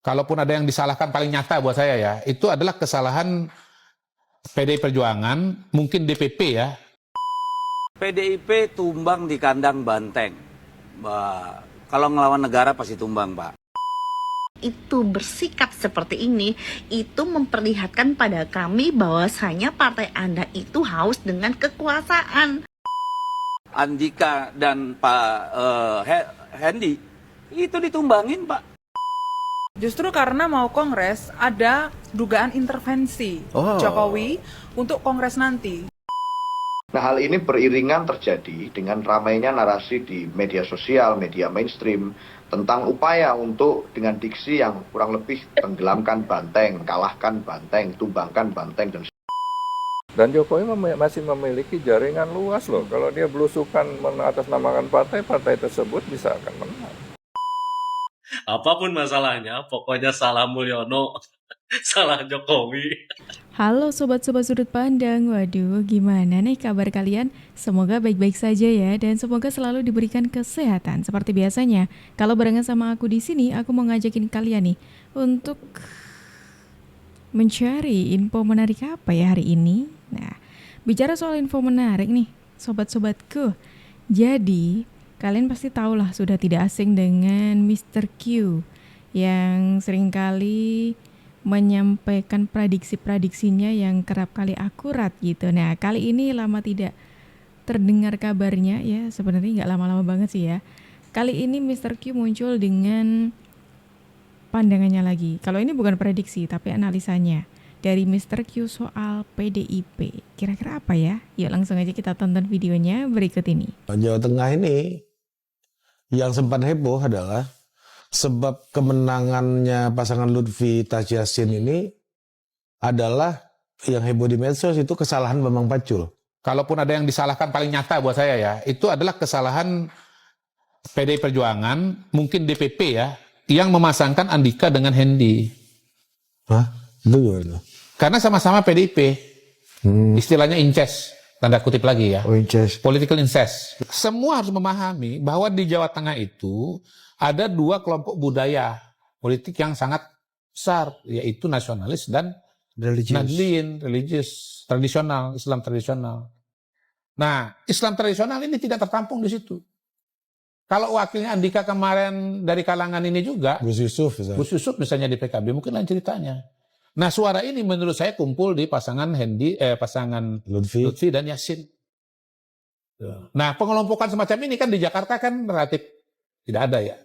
Kalaupun ada yang disalahkan paling nyata buat saya ya, itu adalah kesalahan PDI Perjuangan, mungkin DPP ya. PDIP tumbang di kandang banteng. Kalau ngelawan negara pasti tumbang, Pak. Itu bersikap seperti ini, itu memperlihatkan pada kami bahwasanya partai Anda itu haus dengan kekuasaan. Andika dan Pak Hendy itu ditumbangin, Pak. Justru karena mau kongres ada dugaan intervensi Jokowi untuk kongres nanti. Nah, hal ini beriringan terjadi dengan ramainya narasi di media sosial, media mainstream tentang upaya untuk dengan diksi yang kurang lebih tenggelamkan banteng, kalahkan banteng, tumbangkan banteng, dan Dan Jokowi masih memiliki jaringan luas loh. Kalau dia belusukan mengatasnamakan partai, partai tersebut bisa akan menang. Apapun masalahnya, pokoknya salah Mulyono, salah Jokowi. Halo sobat-sobat sudut pandang, waduh gimana nih kabar kalian? Semoga baik-baik saja ya dan semoga selalu diberikan kesehatan. Seperti biasanya, kalau barengan sama aku di sini, aku mau ngajakin kalian nih untuk mencari info menarik apa ya hari ini. Nah, bicara soal info menarik nih, sobat-sobatku. Jadi, kalian pasti tahulah sudah tidak asing dengan Mr. Q yang seringkali menyampaikan prediksi-prediksinya yang kerap kali akurat gitu. Nah, kali ini lama tidak terdengar kabarnya ya, sebenarnya nggak lama-lama banget sih ya. Kali ini Mr. Q muncul dengan pandangannya lagi. Kalau ini bukan prediksi tapi analisanya dari Mr. Q soal PDIP. Kira-kira apa ya? Yuk langsung aja kita tonton videonya berikut ini. Jawa Tengah ini yang sempat heboh adalah sebab kemenangannya pasangan Lutfi Taj Yassin ini adalah yang heboh di medsos itu kesalahan Bambang Pacul. Kalaupun ada yang disalahkan paling nyata buat saya ya, itu adalah kesalahan PDI Perjuangan, mungkin DPP ya, yang memasangkan Andika dengan Hendy. Hah? Itu gimana? Karena sama-sama PDIP. Istilahnya incest, tanda kutip lagi ya. Oh, incest. Political incest. Semua harus memahami bahwa di Jawa Tengah itu ada dua kelompok budaya politik yang sangat besar, yaitu nasionalis dan Nahdliyin, religius, tradisional, Islam tradisional. Nah, Islam tradisional ini tidak tertampung di situ. Kalau wakilnya Andika kemarin dari kalangan ini juga, Gus Yusuf misalnya di PKB, mungkin lain ceritanya. Nah, suara ini menurut saya kumpul di pasangan pasangan Lutfi dan Yassin. Nah, pengelompokan semacam ini kan di Jakarta kan relatif tidak ada ya,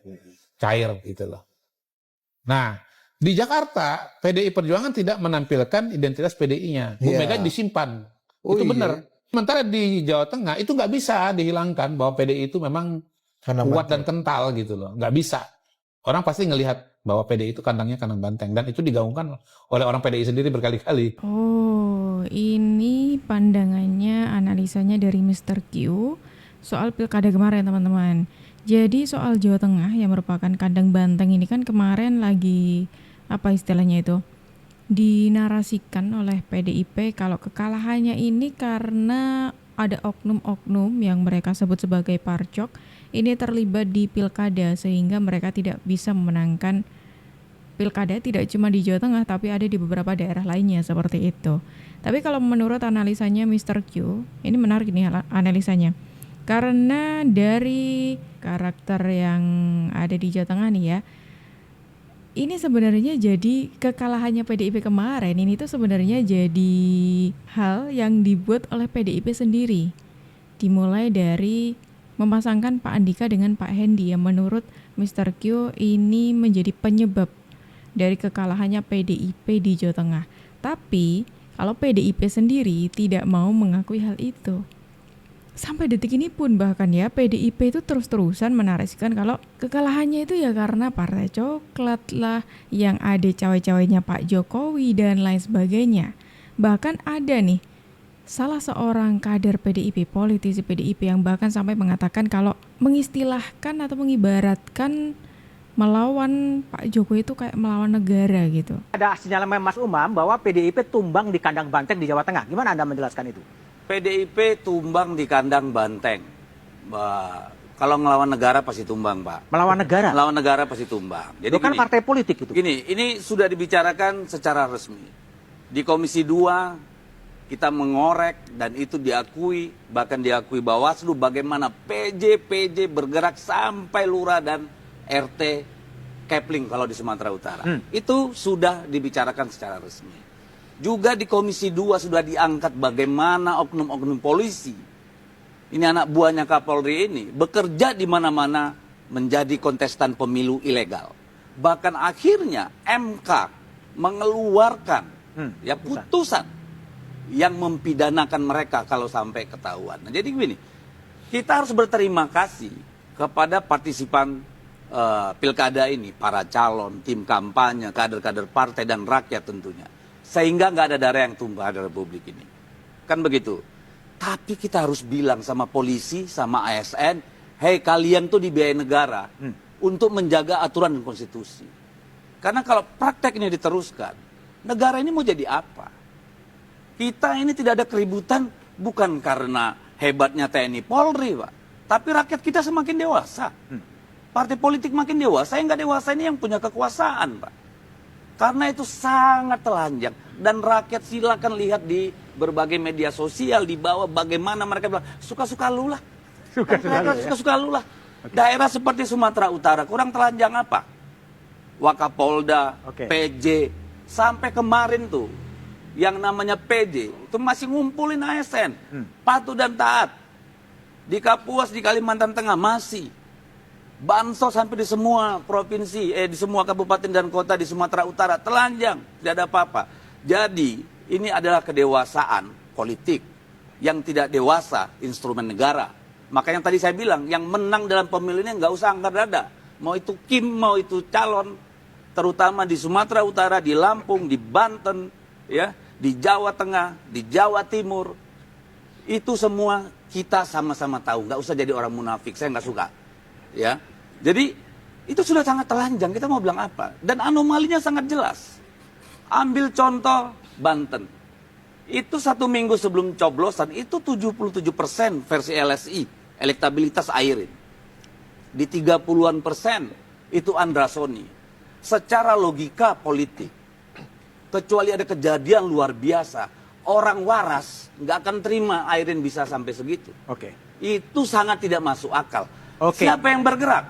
cair gitu loh. Nah, di Jakarta PDI Perjuangan tidak menampilkan identitas PDI-nya. Bu Mega disimpan, itu benar. Sementara di Jawa Tengah itu nggak bisa dihilangkan bahwa PDI itu memang kuat dan kental gitu loh, nggak bisa. Orang pasti ngelihat bahwa PDI itu kandangnya kandang banteng dan itu digaungkan oleh orang PDI sendiri berkali-kali. Oh, ini pandangannya, analisanya dari Mr. Q soal pilkada kemarin teman-teman. Jadi soal Jawa Tengah yang merupakan kandang banteng ini kan kemarin lagi, apa istilahnya itu, dinarasikan oleh PDIP kalau kekalahannya ini karena ada oknum-oknum yang mereka sebut sebagai parcok ini terlibat di pilkada sehingga mereka tidak bisa memenangkan pilkada tidak cuma di Jawa Tengah tapi ada di beberapa daerah lainnya seperti itu. Tapi kalau menurut analisanya Mr. Q, ini menarik nih analisanya. Karena dari karakter yang ada di Jawa Tengah nih ya, ini sebenarnya jadi kekalahannya PDIP kemarin ini tuh sebenarnya jadi hal yang dibuat oleh PDIP sendiri. Dimulai dari memasangkan Pak Andika dengan Pak Hendy yang menurut Mr. Q ini menjadi penyebab dari kekalahannya PDIP di Jawa Tengah. Tapi kalau PDIP sendiri tidak mau mengakui hal itu. Sampai detik ini pun bahkan ya PDIP itu terus-terusan menarasikan kalau kekalahannya itu ya karena partai coklat lah, yang ada cawe-cawenya Pak Jokowi dan lain sebagainya. Bahkan ada nih salah seorang kader PDIP, politisi PDIP yang bahkan sampai mengatakan kalau mengistilahkan atau mengibaratkan melawan Pak Jokowi itu kayak melawan negara gitu. Ada sinyalemen Mas Umam bahwa PDIP tumbang di kandang banteng di Jawa Tengah. Gimana Anda menjelaskan itu? PDIP tumbang di kandang banteng. Kalau ngelawan negara pasti tumbang, Pak. Melawan negara? Melawan negara pasti tumbang. Jadi kan partai politik itu. Gini, ini sudah dibicarakan secara resmi. Di Komisi 2 kita mengorek dan itu diakui, bahkan diakui Bawaslu bagaimana PJ bergerak sampai lurah dan RT Kepling kalau di Sumatera Utara. Itu sudah dibicarakan secara resmi. Juga di Komisi 2 sudah diangkat bagaimana oknum-oknum polisi, ini anak buahnya Kapolri ini, bekerja di mana-mana menjadi kontestan pemilu ilegal. Bahkan akhirnya MK mengeluarkan putusan yang mempidanakan mereka kalau sampai ketahuan. Nah, jadi gini, kita harus berterima kasih kepada partisipan pilkada ini, para calon, tim kampanye, kader-kader partai dan rakyat tentunya. Sehingga nggak ada darah yang tumpah di Republik ini. Kan begitu. Tapi kita harus bilang sama polisi, sama ASN, hei kalian tuh dibiayai negara untuk menjaga aturan dan konstitusi. Karena kalau praktek ini diteruskan, negara ini mau jadi apa? Kita ini tidak ada keributan bukan karena hebatnya TNI Polri, Pak. Tapi rakyat kita semakin dewasa. Partai politik makin dewasa, yang nggak dewasa ini yang punya kekuasaan, Pak. Karena itu sangat telanjang. Dan rakyat silakan lihat di berbagai media sosial di bawah bagaimana mereka bilang, suka-suka lu lah. Suka-suka lu lah. Daerah seperti Sumatera Utara, kurang telanjang apa? Wakapolda, PJ, sampai kemarin tuh, yang namanya PJ, itu masih ngumpulin ASN. Patuh dan taat. Di Kapuas, di Kalimantan Tengah, masih. Bansos sampai di semua provinsi, di semua kabupaten dan kota di Sumatera Utara, telanjang, tidak ada apa-apa. Jadi, ini adalah kedewasaan politik. Yang tidak dewasa, instrumen negara. Makanya tadi saya bilang, yang menang dalam pemilu ini nggak usah angkat dada. Mau itu Kim, mau itu calon, terutama di Sumatera Utara, di Lampung, di Banten, ya, di Jawa Tengah, di Jawa Timur. Itu semua kita sama-sama tahu, nggak usah jadi orang munafik, saya nggak suka. Ya, jadi itu sudah sangat telanjang. Kita mau bilang apa? Dan anomalinya sangat jelas. Ambil contoh Banten. Itu 1 minggu sebelum coblosan itu 77% versi LSI elektabilitas Airin. Di 30-an% itu Andra Soni. Secara logika politik, kecuali ada kejadian luar biasa, orang waras nggak akan terima Airin bisa sampai segitu. Itu sangat tidak masuk akal. Siapa yang bergerak?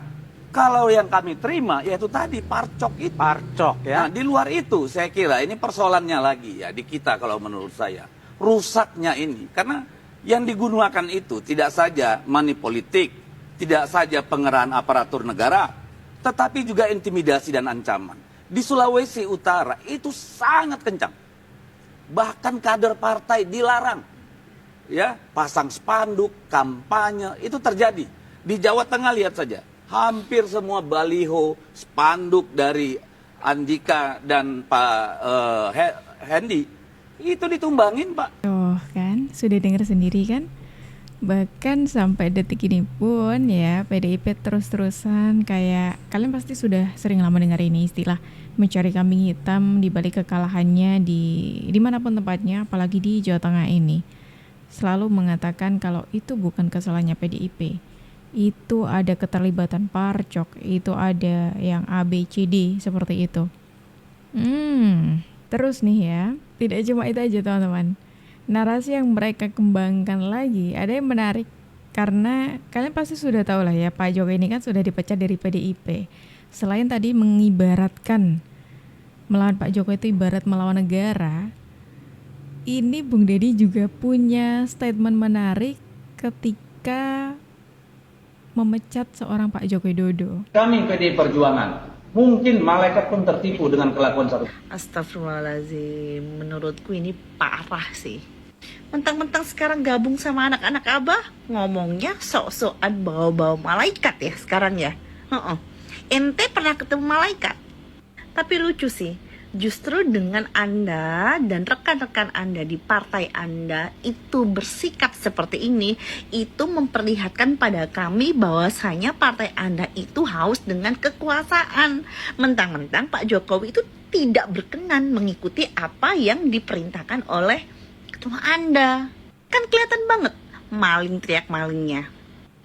Kalau yang kami terima, yaitu tadi parcok itu. Parcok ya. Nah, di luar itu saya kira ini persoalannya lagi ya di kita kalau menurut saya. Rusaknya ini. Karena yang digunakan itu tidak saja money politik, tidak saja pengerahan aparatur negara, tetapi juga intimidasi dan ancaman. Di Sulawesi Utara itu sangat kencang. Bahkan kader partai dilarang. Ya, pasang spanduk, kampanye, itu terjadi. Di Jawa Tengah lihat saja. Hampir semua baliho, spanduk dari Andika dan Pak Hendy itu ditumbangin, Pak. Oh kan, sudah dengar sendiri kan? Bahkan sampai detik ini pun ya PDIP terus-terusan kayak kalian pasti sudah sering lama dengar ini istilah mencari kambing hitam di balik kekalahannya di dimanapun tempatnya, apalagi di Jawa Tengah ini. Selalu mengatakan kalau itu bukan kesalahannya PDIP. Itu ada keterlibatan parcok, itu ada yang A, B, C, D seperti itu. Terus nih ya, tidak cuma itu aja teman-teman. Narasi yang mereka kembangkan lagi, ada yang menarik. Karena kalian pasti sudah tahu lah ya, Pak Jokowi ini kan sudah dipecat dari PDIP. Selain tadi mengibaratkan melawan Pak Jokowi itu ibarat melawan negara, ini Bung Deddy juga punya statement menarik ketika memecat seorang Pak Joko Widodo. Kami PDI Perjuangan, mungkin malaikat pun tertipu dengan kelakuan satu. Astagfirullahaladzim, menurutku ini parah sih. Mentang-mentang sekarang gabung sama anak-anak abah, ngomongnya sok-sokan bawa-bawa malaikat ya sekarang ya. Ente pernah ketemu malaikat? Tapi lucu sih, justru dengan Anda dan rekan-rekan Anda di partai Anda itu bersikap seperti ini, itu memperlihatkan pada kami bahwasanya partai Anda itu haus dengan kekuasaan. Mentang-mentang Pak Jokowi itu tidak berkenan mengikuti apa yang diperintahkan oleh ketua Anda. Kan kelihatan banget maling teriak malingnya.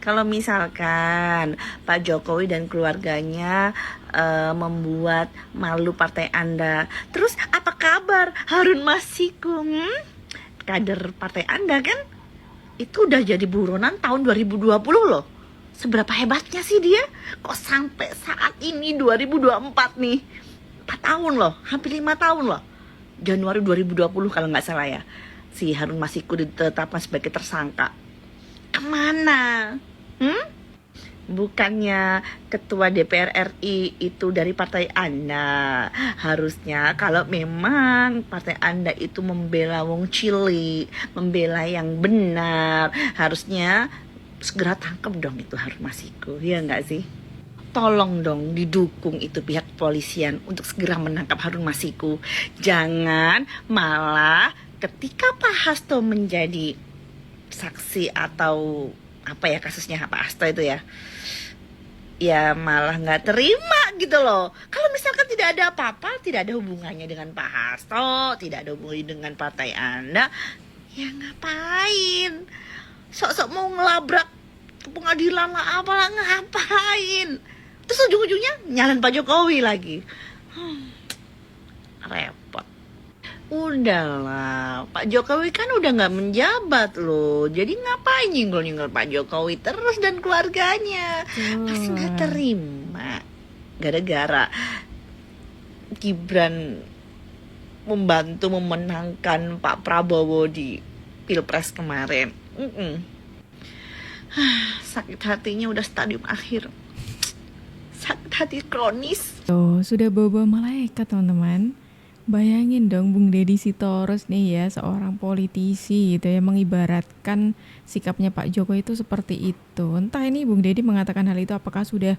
Kalau misalkan Pak Jokowi dan keluarganya membuat malu partai Anda, terus apa kabar Harun Masiku? Kader partai Anda kan? Itu udah jadi buronan tahun 2020 loh. Seberapa hebatnya sih dia? Kok sampai saat ini 2024 nih? 4 tahun loh, hampir 5 tahun loh. Januari 2020 kalau nggak salah ya. Si Harun Masiku ditetapkan sebagai tersangka. Kemana? Bukannya ketua DPR RI itu dari partai Anda. Harusnya kalau memang partai Anda itu membela wong cilik, membela yang benar, harusnya segera tangkap dong itu Harun Masiku, ya nggak sih? Tolong dong didukung itu pihak kepolisian untuk segera menangkap Harun Masiku. Jangan malah ketika Pak Hasto menjadi saksi atau apa ya kasusnya Pak Hasto itu ya malah nggak terima gitu loh. Kalau misalkan tidak ada apa-apa, tidak ada hubungannya dengan Pak Hasto, tidak ada hubungannya dengan partai Anda, ya ngapain? Sok-sok mau ngelabrak ke pengadilan lah, apalah ngapain? Terus ujung-ujungnya nyalain Pak Jokowi lagi. Repot. Udahlah, Pak Jokowi kan udah nggak menjabat loh. Jadi ngapain nyenggol-nyenggol Pak Jokowi terus dan keluarganya? Pasti nggak terima. Gara-gara Gibran membantu memenangkan Pak Prabowo di Pilpres kemarin. Sakit hatinya udah stadium akhir. Sakit hati kronis. Tuh, sudah bawa malaikat teman-teman. Bayangin dong Bung Deddy Sitorus nih ya, seorang politisi gitu ya, mengibaratkan sikapnya Pak Jokowi itu seperti itu. Entah ini Bung Deddy mengatakan hal itu apakah sudah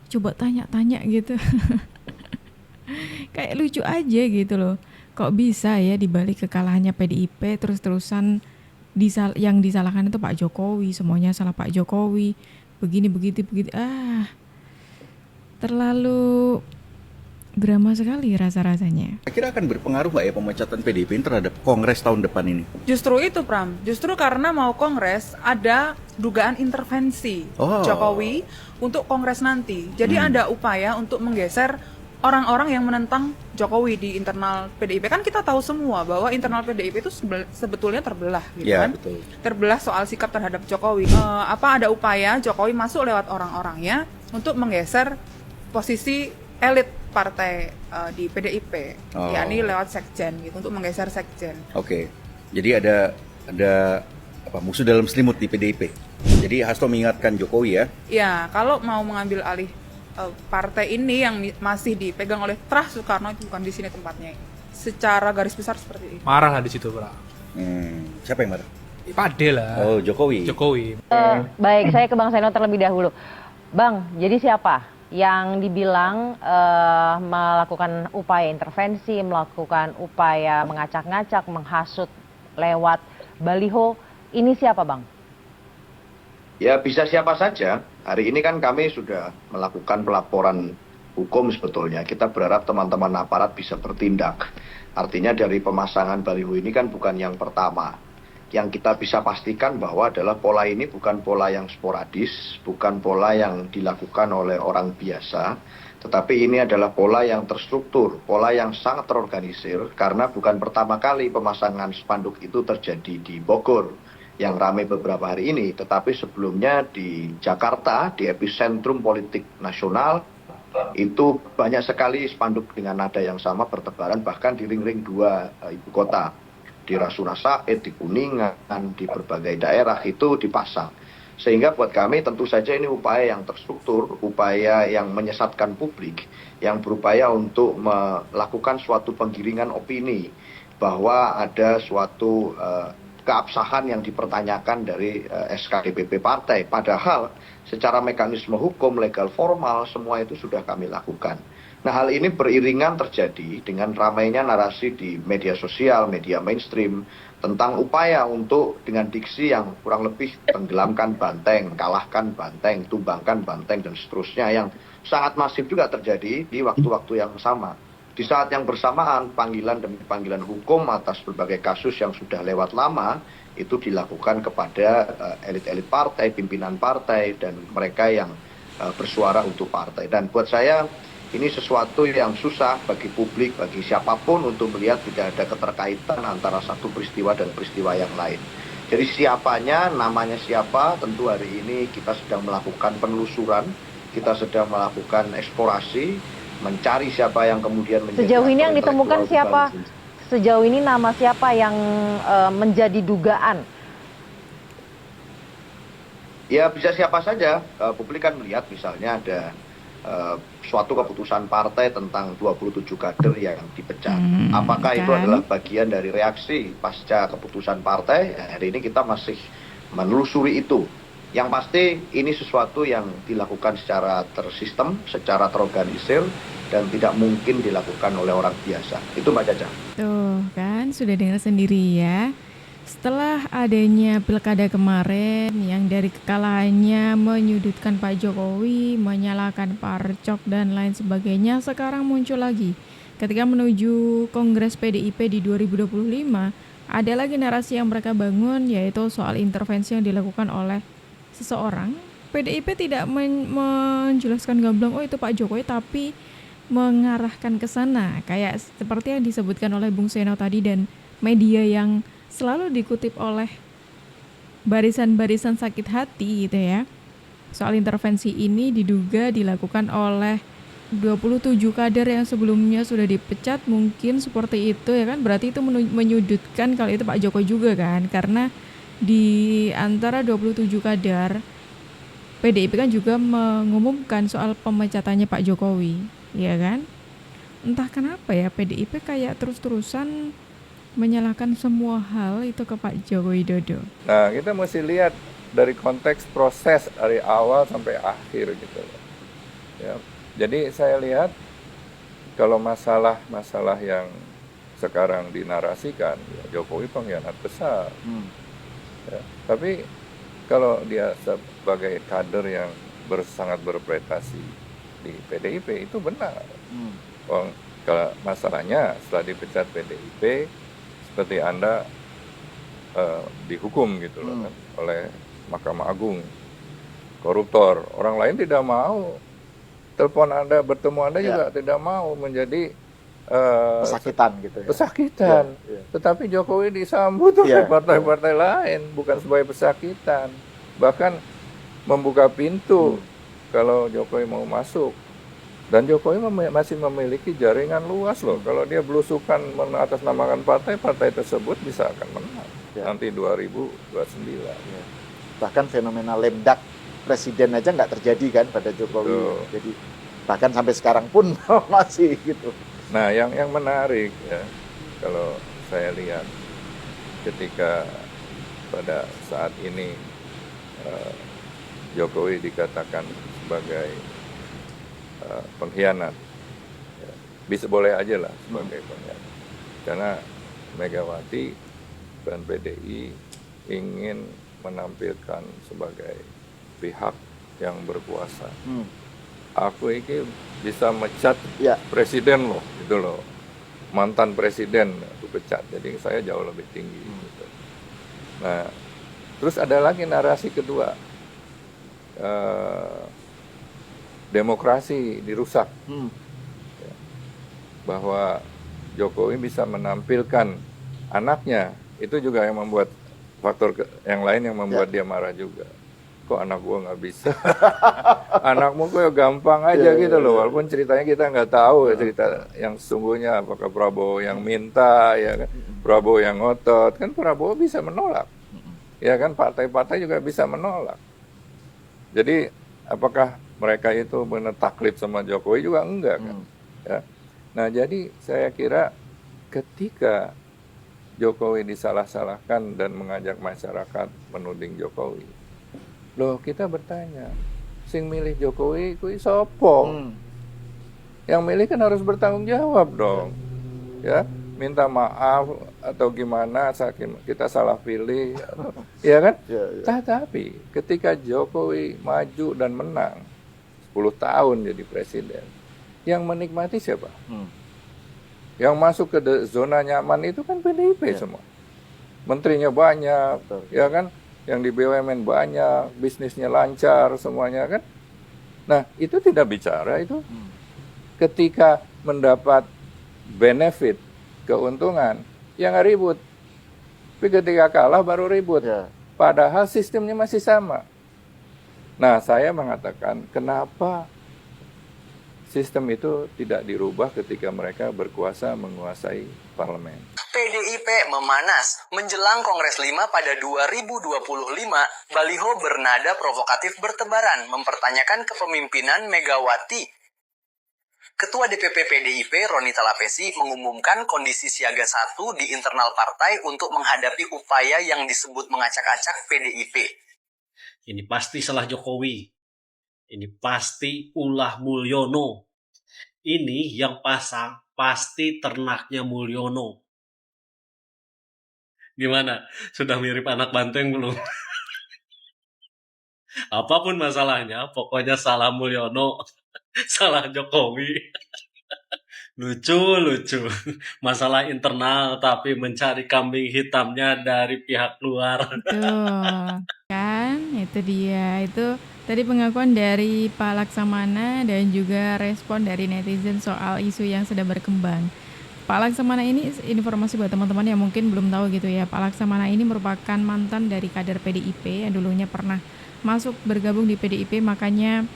coba tanya-tanya gitu. Kayak lucu aja gitu loh. Kok bisa ya dibalik kekalahannya PDIP terus-terusan yang disalahkan itu Pak Jokowi, semuanya salah Pak Jokowi. Begini begitu. Terlalu drama sekali rasa-rasanya. Kira akan berpengaruh nggak ya pemecatan PDIP terhadap Kongres tahun depan ini? Justru itu Pram, justru karena mau Kongres ada dugaan intervensi Jokowi untuk Kongres nanti. Jadi ada upaya untuk menggeser orang-orang yang menentang Jokowi di internal PDIP. Kan kita tahu semua bahwa internal PDIP itu sebetulnya terbelah gitu kan. Betul. Terbelah soal sikap terhadap Jokowi. Ada upaya Jokowi masuk lewat orang-orangnya untuk menggeser posisi elit partai di PDIP, yakni lewat sekjen gitu, untuk menggeser sekjen. Oke. Jadi ada musuh dalam selimut di PDIP. Jadi Hasto mengingatkan Jokowi ya. Ya, kalau mau mengambil alih partai ini yang masih dipegang oleh Trah Soekarno, itu bukan di sini tempatnya. Secara garis besar seperti ini. Marah lah di situ, Pak. Siapa yang marah? Pak Ade lah. Oh, Jokowi. Baik, saya ke Bang Seno terlebih dahulu. Bang, jadi siapa yang dibilang melakukan upaya intervensi, melakukan upaya mengacak-ngacak, menghasut lewat baliho, ini siapa Bang? Ya bisa siapa saja. Hari ini kan kami sudah melakukan pelaporan hukum sebetulnya. Kita berharap teman-teman aparat bisa bertindak. Artinya dari pemasangan baliho ini kan bukan yang pertama. Yang kita bisa pastikan bahwa adalah pola ini bukan pola yang sporadis, bukan pola yang dilakukan oleh orang biasa, tetapi ini adalah pola yang terstruktur, pola yang sangat terorganisir, karena bukan pertama kali pemasangan spanduk itu terjadi di Bogor yang ramai beberapa hari ini, tetapi sebelumnya di Jakarta, di epicentrum politik nasional, itu banyak sekali spanduk dengan nada yang sama bertebaran, bahkan di ring-ring 2 ibu kota. Di Rasuna Said, di Kuningan, di berbagai daerah itu dipasang. Sehingga buat kami tentu saja ini upaya yang terstruktur, upaya yang menyesatkan publik, yang berupaya untuk melakukan suatu penggiringan opini bahwa ada suatu keabsahan yang dipertanyakan dari SK DPP partai. Padahal secara mekanisme hukum, legal, formal, semua itu sudah kami lakukan. Nah, hal ini beriringan terjadi dengan ramainya narasi di media sosial, media mainstream, tentang upaya untuk dengan diksi yang kurang lebih tenggelamkan banteng, kalahkan banteng, tumbangkan banteng, dan seterusnya, yang sangat masif juga terjadi di waktu-waktu yang sama. Di saat yang bersamaan, panggilan demi panggilan hukum atas berbagai kasus yang sudah lewat lama itu dilakukan kepada elit-elit partai, pimpinan partai, dan mereka yang bersuara untuk partai. Dan buat saya ini sesuatu yang susah bagi publik, bagi siapapun untuk melihat tidak ada keterkaitan antara satu peristiwa dan peristiwa yang lain. Jadi siapanya, namanya siapa, tentu hari ini kita sedang melakukan penelusuran, kita sedang melakukan eksplorasi, mencari siapa yang kemudian menjadi Sejauh ini yang ditemukan siapa? dibalik. Sejauh ini nama siapa yang menjadi dugaan? Ya bisa siapa saja. Publik kan melihat misalnya ada suatu keputusan partai tentang 27 kader yang dipecat. Apakah itu adalah bagian dari reaksi pasca keputusan partai? Ya, hari ini kita masih menelusuri itu. Yang pasti ini sesuatu yang dilakukan secara tersistem, secara terorganisir, dan tidak mungkin dilakukan oleh orang biasa. Itu Mbak Caca. Tuh kan, sudah dengar sendiri ya. Setelah adanya pilkada kemarin yang dari kekalahannya menyudutkan Pak Jokowi, menyalahkan Parcok dan lain sebagainya, sekarang muncul lagi. Ketika menuju Kongres PDIP di 2025, ada lagi narasi yang mereka bangun, yaitu soal intervensi yang dilakukan oleh seseorang. PDIP tidak menjelaskan gamblang, oh itu Pak Jokowi, tapi mengarahkan ke sana. Kayak seperti yang disebutkan oleh Bung Seno tadi dan media yang selalu dikutip oleh barisan-barisan sakit hati gitu ya. Soal intervensi ini diduga dilakukan oleh 27 kader yang sebelumnya sudah dipecat, mungkin seperti itu ya kan. Berarti itu menyudutkan kalau itu Pak Jokowi juga kan, karena di antara 27 kader PDIP kan juga mengumumkan soal pemecatannya Pak Jokowi, ya kan? Entah kenapa ya PDIP kayak terus-terusan menyalahkan semua hal itu ke Pak Joko Widodo. Nah, kita mesti lihat dari konteks proses dari awal sampai akhir gitu. Ya. Jadi saya lihat kalau masalah yang sekarang dinarasikan, ya Jokowi pengkhianat besar. Ya. Tapi kalau dia sebagai kader yang sangat berprestasi di PDIP itu benar. Kalau masalahnya setelah dipecat PDIP, seperti Anda dihukum gitu loh kan, oleh Mahkamah Agung, koruptor. Orang lain tidak mau telepon Anda, bertemu Anda juga tidak mau, menjadi pesakitan gitu ya. Pesakitan. Tetapi Jokowi disambut oleh partai-partai lain, bukan sebagai pesakitan. Bahkan membuka pintu kalau Jokowi mau masuk. Dan Jokowi masih memiliki jaringan luas loh. Kalau dia belusukan mengatasnamakan partai, partai tersebut bisa akan menang nanti 2029. Bahkan fenomena lemdak presiden aja nggak terjadi kan pada Jokowi. Jadi bahkan sampai sekarang pun masih gitu. Nah, yang menarik ya, kalau saya lihat ketika pada saat ini Jokowi dikatakan sebagai pengkhianat, ya, bisa boleh aja lah sebagai pengkhianat, karena Megawati dan PDI ingin menampilkan sebagai pihak yang berkuasa. Aku ini bisa mecat presiden loh, gitu loh, mantan presiden aku pecat, jadi saya jauh lebih tinggi. Gitu. Nah, terus ada lagi narasi kedua, demokrasi dirusak, ya, bahwa Jokowi bisa menampilkan anaknya, itu juga yang membuat faktor yang lain yang membuat dia marah juga. Kok anak gua nggak bisa? Anakmu kok gampang aja gitu loh. Walaupun ceritanya kita nggak tahu cerita yang sesungguhnya, apakah Prabowo yang minta, ya kan? Prabowo yang ngotot, kan Prabowo bisa menolak, ya kan? Partai-partai juga bisa menolak. Jadi apakah mereka itu benar taklid sama Jokowi juga enggak kan? Ya. Nah jadi saya kira ketika Jokowi disalah-salahkan dan mengajak masyarakat menuding Jokowi, loh kita bertanya, sing milih Jokowi kuwi sopo? Yang milih kan harus bertanggung jawab dong, ya, minta maaf atau gimana kita salah pilih, ya kan? Tapi ketika Jokowi maju dan menang 10 tahun jadi presiden, yang menikmati siapa? Yang masuk ke zona nyaman itu kan PDIP semua. Menterinya banyak, ya kan? Yang di BUMN banyak, bisnisnya lancar semuanya kan. Nah, itu tidak bicara itu. Ketika mendapat benefit, keuntungan, ya nggak ribut. Tapi ketika kalah baru ribut. Padahal sistemnya masih sama. Nah, saya mengatakan kenapa sistem itu tidak dirubah ketika mereka berkuasa menguasai parlemen. PDIP memanas. Menjelang Kongres 5 pada 2025, baliho bernada provokatif bertebaran mempertanyakan kepemimpinan Megawati. Ketua DPP PDIP, Roni Talapesi, mengumumkan kondisi siaga 1 di internal partai untuk menghadapi upaya yang disebut mengacak-acak PDIP. Ini pasti salah Jokowi. Ini pasti ulah Mulyono. Ini yang pasang pasti ternaknya Mulyono. Gimana? Sudah mirip anak banteng belum? Apapun masalahnya, pokoknya salah Mulyono, salah Jokowi. Lucu. Masalah internal tapi mencari kambing hitamnya dari pihak luar. Tuh, kan? Itu dia. Itu tadi pengakuan dari Pak Laksamana dan juga respon dari netizen soal isu yang sedang berkembang. Pak Laksamana ini informasi buat teman-teman yang mungkin belum tahu gitu ya. Pak Laksamana ini merupakan mantan dari kader PDIP yang dulunya pernah masuk bergabung di PDIP, makanya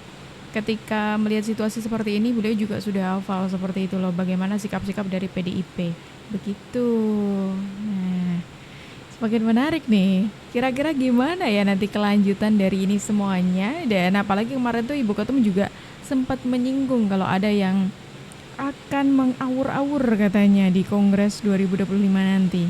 ketika melihat situasi seperti ini, beliau juga sudah hafal seperti itu loh, bagaimana sikap-sikap dari PDIP. Begitu. Nah, semakin menarik nih. Kira-kira gimana ya nanti kelanjutan dari ini semuanya? Dan apalagi kemarin tuh Ibu Ketum juga sempat menyinggung kalau ada yang akan mengawur-awur katanya di Kongres 2025 nanti.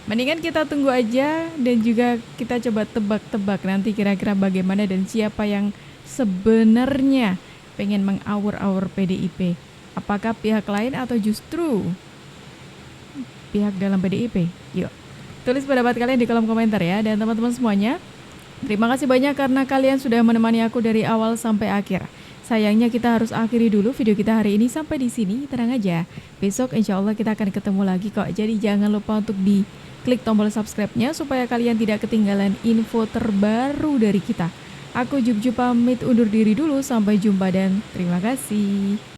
Mendingan kita tunggu aja dan juga kita coba tebak-tebak nanti kira-kira bagaimana dan siapa yang sebenarnya pengen mengawur-awur PDIP. Apakah pihak lain atau justru pihak dalam PDIP? Yuk, tulis pendapat kalian di kolom komentar ya. Dan teman-teman semuanya, terima kasih banyak karena kalian sudah menemani aku dari awal sampai akhir. Sayangnya kita harus akhiri dulu video kita hari ini sampai di sini. Tenang aja, besok insya Allah kita akan ketemu lagi kok. Jadi jangan lupa untuk klik tombol subscribe-nya supaya kalian tidak ketinggalan info terbaru dari kita. Aku Jubju pamit undur diri dulu, sampai jumpa dan terima kasih.